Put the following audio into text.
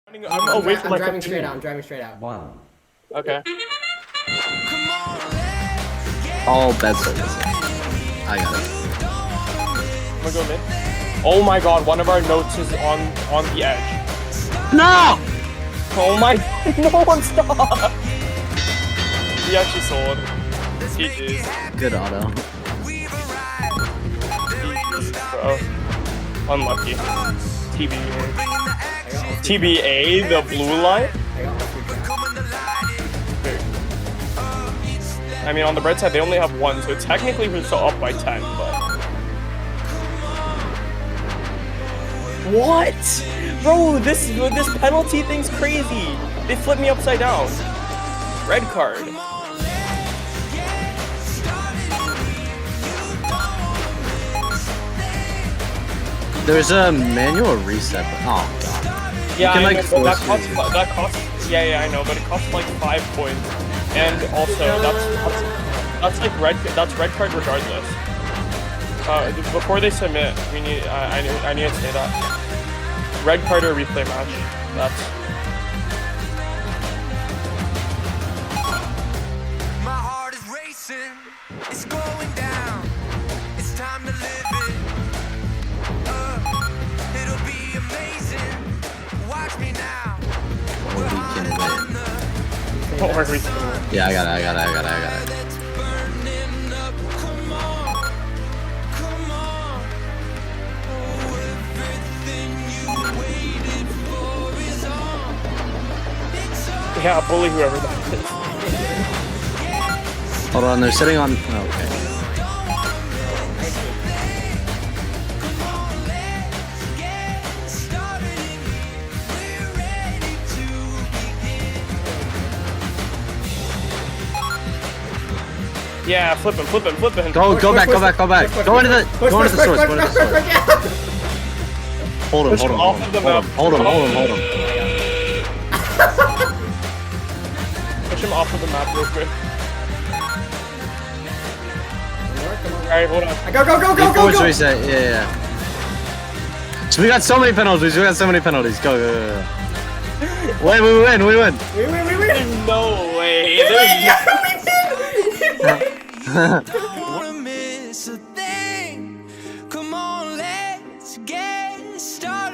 I'm away from like driving straight out. I'm driving straight out. Wow. Okay. All beds are missing. I got it. I'm gonna go mid. Oh my god, one of our notes is on the edge. No! Oh my no one stop! He actually sold. GG's. Good auto. GG's, bro. Unlucky. TBA, the blue line? I mean, on the red side, they only have one, so technically we're still up by 10, but... What? Bro, this penalty thing's crazy. They flipped me upside down. Red card. There's a manual reset, but oh god. Yeah, you can, like, I know, but that costs, yeah, I know, but it costs like 5 points. And also, that's like red card regardless. Before they submit, we need, I need to say that. Red card or replay match. That's... My heart is racing, it's going down. It's time to live it. It'll be amazing. Watch me now. We can win. Don't worry. Yeah, I got it. Let's burning up. Come on. Come on. Oh, everything you waited for is on. It's on. Yeah, bully whoever that is. Hold on, they're sitting on. Oh, okay. Yeah, flip him. Go back. Go into the source. Hold him. Push him off of the map. Hold him. Push him off of the map real quick. Alright, hold on. Go. Forward reset. Yeah. So we got so many penalties. Go. Wait, we win. No way. Don't wanna miss a thing. Come on, let's get started.